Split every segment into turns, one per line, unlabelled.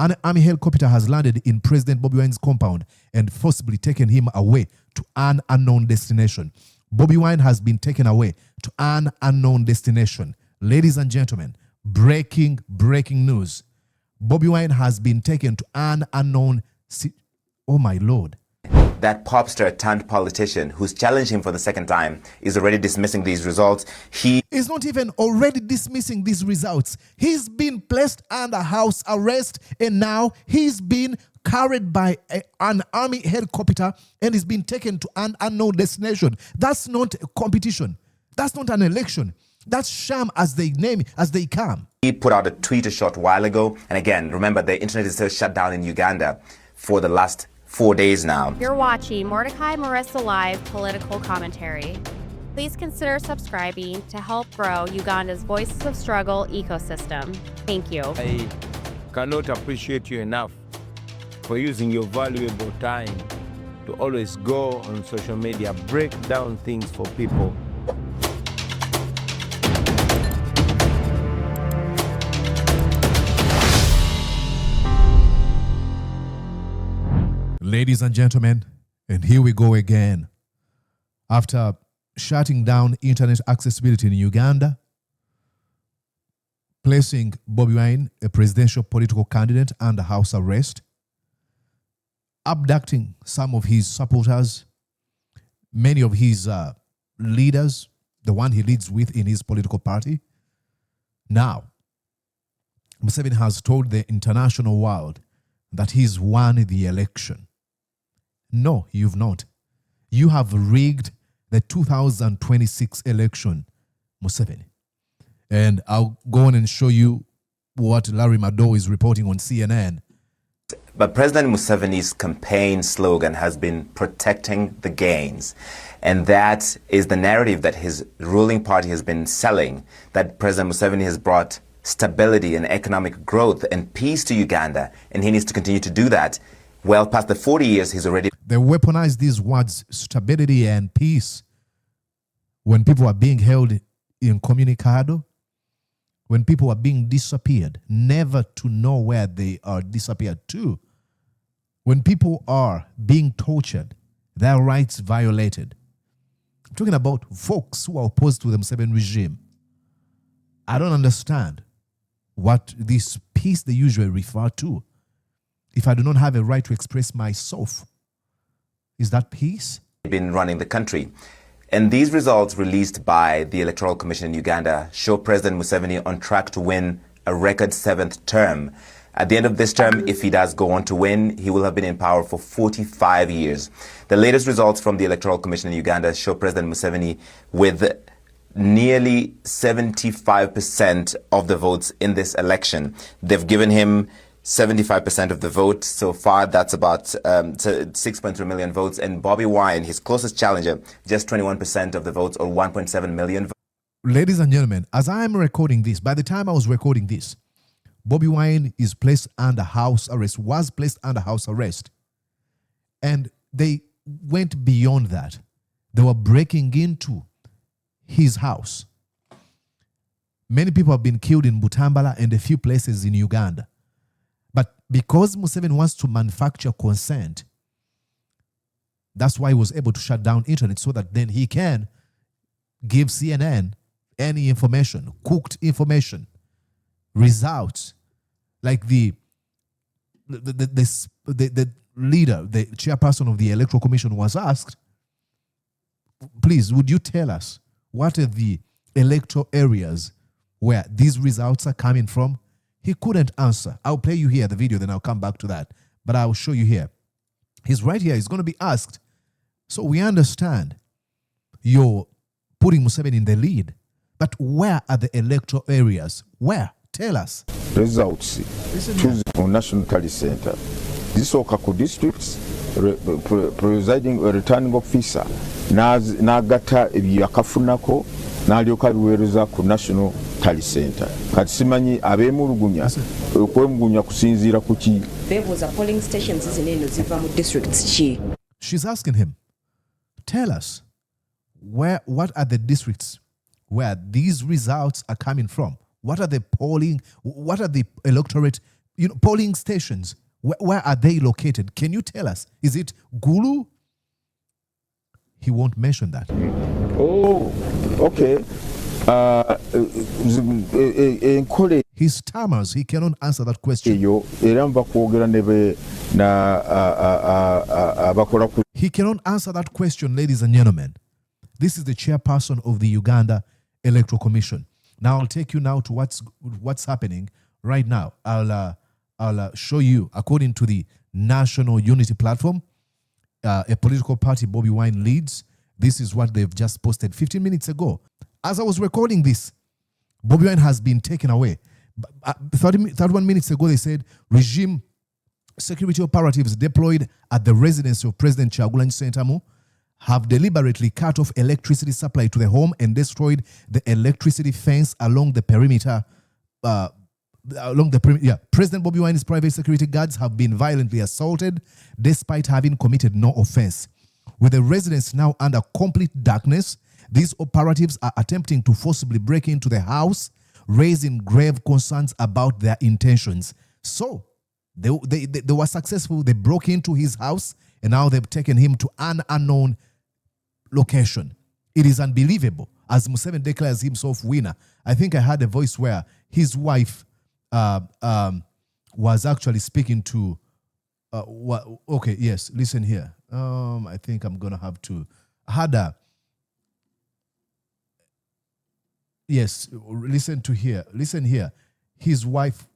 An army helicopter has landed in President Bobi Wine's compound and forcibly taken him away to an unknown destination. Bobi Wine has been taken away to an unknown destination. Ladies and gentlemen, breaking news. Bobi Wine has been taken to an unknown... Oh my Lord.
That pop star turned politician who's challenged him for the second time is already dismissing these results. He
is not even already dismissing these results. He's been placed under house arrest and now he's been carried by an army helicopter and is being taken to an unknown destination. That's not a competition. That's not an election. That's sham as they name it, as they come.
He put out a tweet a short while ago. And again, remember, the internet is still shut down in Uganda for the last 4 days now.
You're watching Mordecai Marissa Live political commentary. Please consider subscribing to help grow Uganda's Voices of Struggle ecosystem. Thank you.
I cannot appreciate you enough for using your valuable time to always go on social media, break down things for people.
Ladies and gentlemen, and here we go again. After shutting down internet accessibility in Uganda, placing Bobi Wine, a presidential political candidate, under house arrest, abducting some of his supporters, many of his leaders, the one he leads with in his political party. Now, Museveni has told the international world that he's won the election. No, you've not. You have rigged the 2026 election, Museveni. And I'll go on and show you what Larry Madowo is reporting on CNN.
But President Museveni's campaign slogan has been protecting the gains. And that is the narrative that his ruling party has been selling, that President Museveni has brought stability and economic growth and peace to Uganda. And he needs to continue to do that. Well past the 40 years, he's already...
They weaponize these words, stability and peace, when people are being held incommunicado, when people are being disappeared, never to know where they are disappeared to, when people are being tortured, their rights violated. I'm talking about folks who are opposed to the Museveni regime. I don't understand what this peace they usually refer to. If I do not have a right to express myself, is that peace?
Been running the country. And these results released by the Electoral Commission in Uganda show President Museveni on track to win a record 7th term. At the end of this term, if he does go on to win, he will have been in power for 45 years. The latest results from the Electoral Commission in Uganda show President Museveni with nearly 75% of the votes in this election. They've given him 75% of the vote so far. That's about 6.3 million votes. And Bobi Wine, his closest challenger, just 21% of the votes, or 1.7 million votes.
Ladies and gentlemen, as I'm recording this, by the time I was recording this, Bobi Wine is placed under house arrest, was placed under house arrest. And they went beyond that. They were breaking into his house. Many people have been killed in Butambala and a few places in Uganda. But because Museveni wants to manufacture consent, that's why he was able to shut down internet, so that then he can give CNN any information, cooked information, results. Like the leader, the chairperson of the Electoral Commission was asked, please, would you tell us what are the electoral areas where these results are coming from? He couldn't answer. I'll play you here the video, then I'll come back to that. But I'll show you here. He's right here. He's going to be asked. So we understand you're putting Museveni in the lead. But where are the electoral areas? Where? Tell us.
Results choose on National Tally Center. This Okaku districts, presiding or returning officer, Nagata Yakafunako, n'alyoka biweereza ku National Tally Center. Kati simanyi abeemulugunya okwemulugunya kusinziira ku ki.
Beebuuza polling stations zineno ziva mu districts ki.
She's asking him, tell us, what are the districts where these results are coming from? What are the polling, what are the electorate polling stations. Where are they located? Can you tell us? Is it Gulu? He won't mention that.
Oh, okay.
He stammers. He cannot answer that question. He cannot answer that question, ladies and gentlemen. This is the chairperson of the Uganda Electoral Commission. Now I'll take you now to what's happening right now. I'll show you, according to the National Unity Platform, a political party Bobi Wine leads. This is what they've just posted 15 minutes ago. As I was recording this, Bobi Wine has been taken away. 31 minutes ago, they said regime security operatives deployed at the residence of President Kyagulanyi Ssentamu have deliberately cut off electricity supply to the home and destroyed the electricity fence along the perimeter. President Bobi Wine's private security guards have been violently assaulted despite having committed no offense. With the residents now under complete darkness, these operatives are attempting to forcibly break into the house, raising grave concerns about their intentions. So, they were successful. They broke into his house, and now they've taken him to an unknown location. It is unbelievable, as Museveni declares himself winner. I think I heard a voice where his wife was actually speaking to okay, yes, listen here. I think I'm gonna have to yes, listen here. His wife,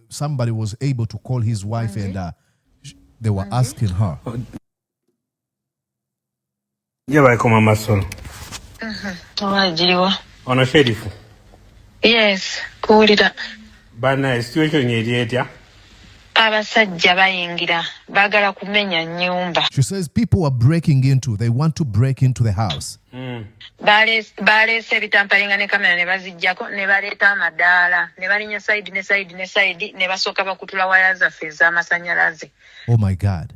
somebody was able to call his wife and they were asking her.
Ono sheriff. Yes, kuwulira. Bana situation yetya? Abasajja bayingira bagala kumenya nyumba.
She says people are breaking into. They want to break into the house.
Balese bitampalinga ne kamera ne bazijjako ne baleeta amadaala ne balinya side ne basooka bakutula waya zaffe ez'amasanyalaze.
Oh my God.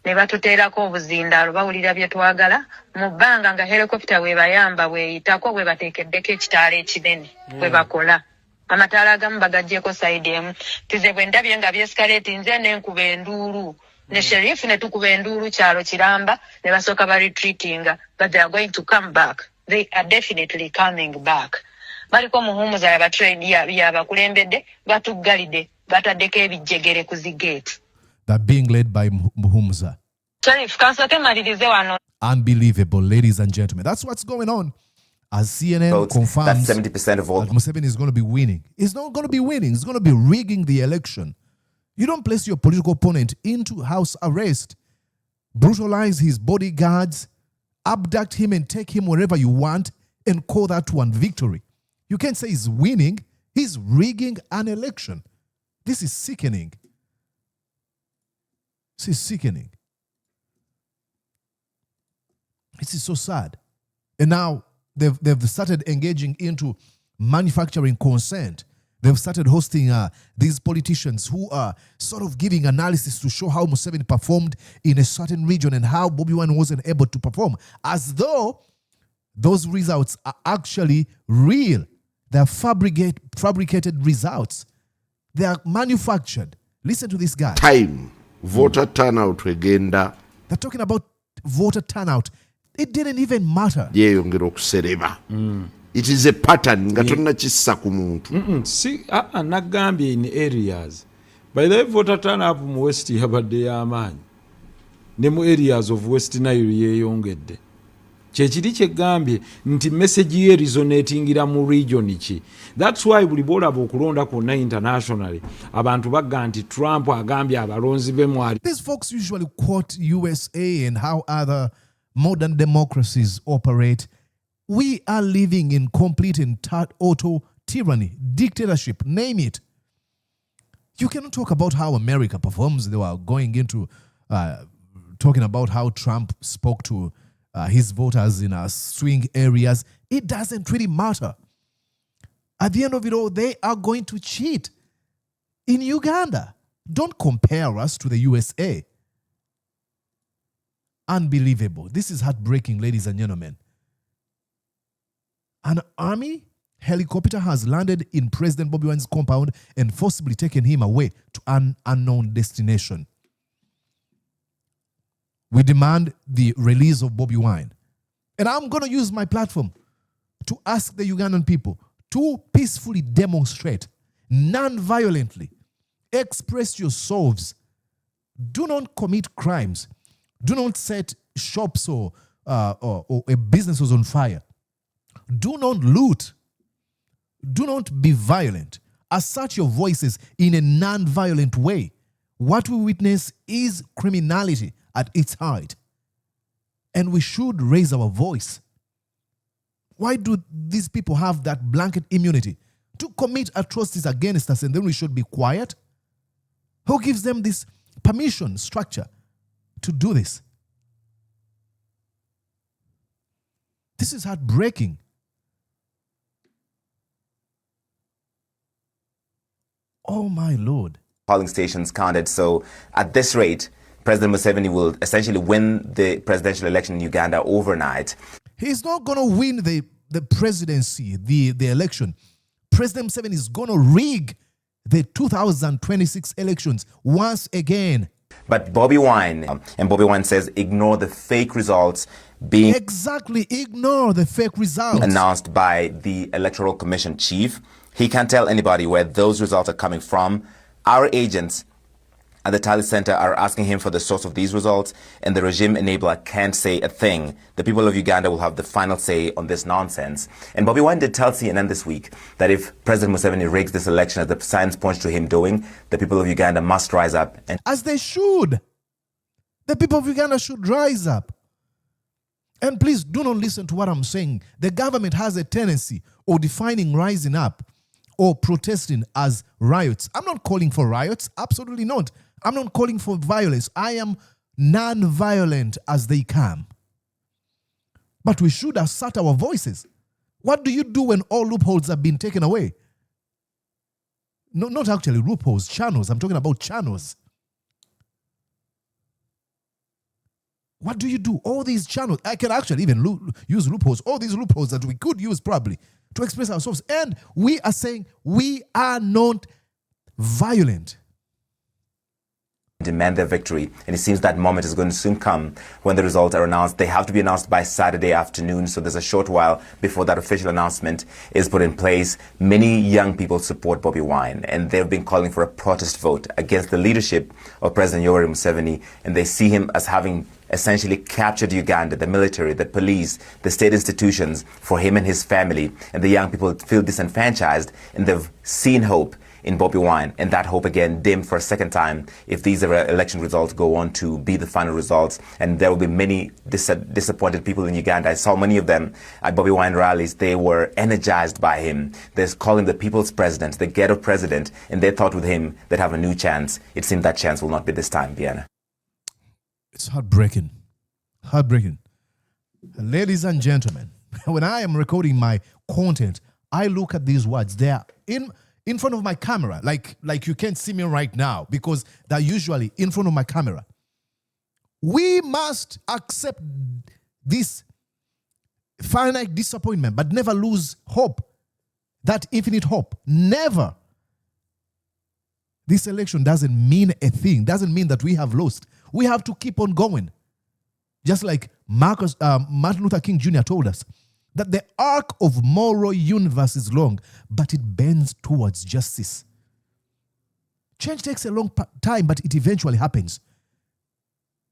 Ne batuteerako obuzindaalo bawulira bye twagala mu bbanga nga helicopter webayamba bweyitako bwe bateekeddeko ekitaala ekinene bwe bakola. Amataala agamu bagaggyeko side emu. Tize bwe ndabye nga byescalate nze n'enkuba enduulu. Ne sheriff ne tukuba enduulu kyalo kiramba ne basooka ba retreatinga, but they are going to come back. They are definitely coming back. Baliko muhumuza yabakulembedde batuggalidde bataddeko ebijjegere ku zigate.
That being led by Muhumuza.
Sheriff, kansake malirize wano.
Unbelievable, ladies and gentlemen. That's what's going on. As CNN confirms
that 70% of all
that Museveni is going to be winning. He's not going to be winning. He's going to be rigging the election. You don't place your political opponent into house arrest, brutalize his bodyguards, abduct him and take him wherever you want and call that one victory. You can't say he's winning. He's rigging an election. This is sickening. This is sickening. This is so sad. And now they've started engaging into manufacturing consent. They've started hosting these politicians who are sort of giving analysis to show how Museveni performed in a certain region and how Bobi Wine wasn't able to perform, as though those results are actually real. They're fabricated results. They are manufactured. Listen to this guy.
Time, voter turnout agenda.
They're talking about voter turnout. It didn't even matter.
It is a pattern.
See, nagambye in areas. By the way, voter turnout mu West yabadde y'amaanyi. Ne mu areas of West Nile yeeyongedde. Kyekiri kyegambye nti message ye resonatingira mu region ki. That's why buli bolaba okulonda kwonna internationally abantu bagga nti Trump agambye abalonzi be mwali.
These folks usually quote USA and how other modern democracies operate. We are living in complete and auto tyranny, dictatorship, name it. You cannot talk about how America performs. They were going into talking about how Trump spoke to his voters in swing areas. It doesn't really matter. At the end of it all, they are going to cheat in Uganda. Don't compare us to the USA. Unbelievable. This is heartbreaking, ladies and gentlemen. An army helicopter has landed in President Bobi Wine's compound and forcibly taken him away to an unknown destination. We demand the release of Bobi Wine. And I'm going to use my platform to ask the Ugandan people to peacefully demonstrate, non-violently, express yourselves. Do not commit crimes. Do not set shops or businesses on fire. Do not loot. Do not be violent. Assert your voices in a non-violent way. What we witness is criminality at its height. And we should raise our voice. Why do these people have that blanket immunity to commit atrocities against us and then we should be quiet? Who gives them this permission structure to do this? This is heartbreaking. Oh my Lord.
Polling stations counted. So at this rate, President Museveni will essentially win the presidential election in Uganda overnight.
He's not going to win the presidency, the election. President Museveni is going to rig the 2026 elections once again.
But Bobi Wine, and Bobi Wine says, ignore the fake results being
exactly ignore the fake results
announced by the Electoral Commission chief. He can't tell anybody where those results are coming from. Our agents at the Tally Center are asking him for the source of these results, and the regime enabler can't say a thing. The people of Uganda will have the final say on this nonsense. And Bobi Wine did tell CNN this week that if President Museveni rigs this election, as the signs point to him doing, the people of Uganda must rise up. And
as they should. The people of Uganda should rise up. And please do not listen to what I'm saying. The government has a tendency of defining rising up or protesting as riots. I'm not calling for riots. Absolutely not. I'm not calling for violence. I am non-violent as they come. But we should assert our voices. What do you do when all loopholes have been taken away? No, not actually loopholes, channels. I'm talking about channels. What do you do? All these channels. I can actually even use loopholes. All these loopholes that we could use probably to express ourselves. And we are saying we are not violent.
Demand their victory. And it seems that moment is going to soon come when the results are announced. They have to be announced by Saturday afternoon, so there's a short while before that official announcement is put in place. Many young people support Bobi Wine, and they've been calling for a protest vote against the leadership of President Yoweri Museveni, and they see him as having essentially captured Uganda, the military, the police, the state institutions for him and his family. And the young people feel disenfranchised, and they've seen hope in Bobi Wine, and that hope again dimmed for a second time if these election results go on to be the final results. And there will be many disappointed people in Uganda. I saw many of them at Bobi Wine rallies. They were energized by him. They're calling the people's president, the ghetto president, and they thought with him they'd have a new chance. It seems that chance will not be this time, Vienna.
It's heartbreaking. Heartbreaking. Ladies and gentlemen, when I am recording my content, I look at these words. They are in front of my camera, like you can't see me right now because they're usually in front of my camera. We must accept this finite disappointment, but never lose hope, that infinite hope. Never. This election doesn't mean a thing, doesn't mean that we have lost. We have to keep on going. Just like Martin Luther King Jr. told us, that the arc of moral universe is long, but it bends towards justice. Change takes a long time, but it eventually happens.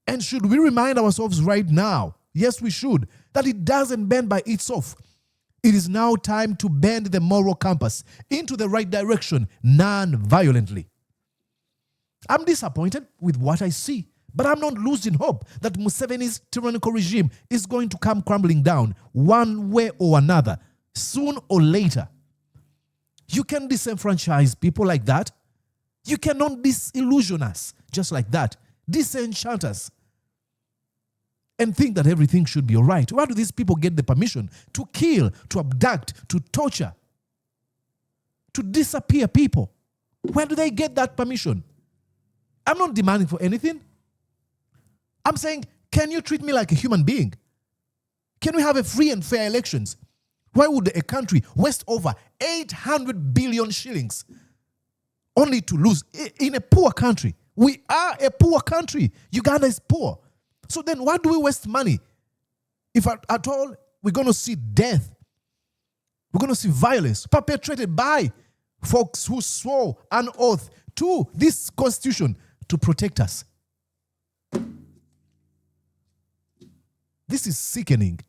And should we remind ourselves right now, yes we should, that it doesn't bend by itself. It is now time to bend the moral compass into the right direction, non-violently. I'm disappointed with what I see, but I'm not losing hope that Museveni's tyrannical regime is going to come crumbling down one way or another, soon or later. You can disenfranchise people like that. You cannot disillusion us just like that. Disenchant us. And think that everything should be all right. Where do these people get the permission to kill, to abduct, to torture, to disappear people? Where do they get that permission? I'm not demanding for anything. I'm saying, can you treat me like a human being? Can we have a free and fair elections Why would a country waste over 800 billion shillings only to lose in a poor country? We are a poor country. Uganda is poor. So then why do we waste money? If at all we're going to see death, we're going to see violence perpetrated by folks who swore an oath to this constitution to protect us. This is sickening.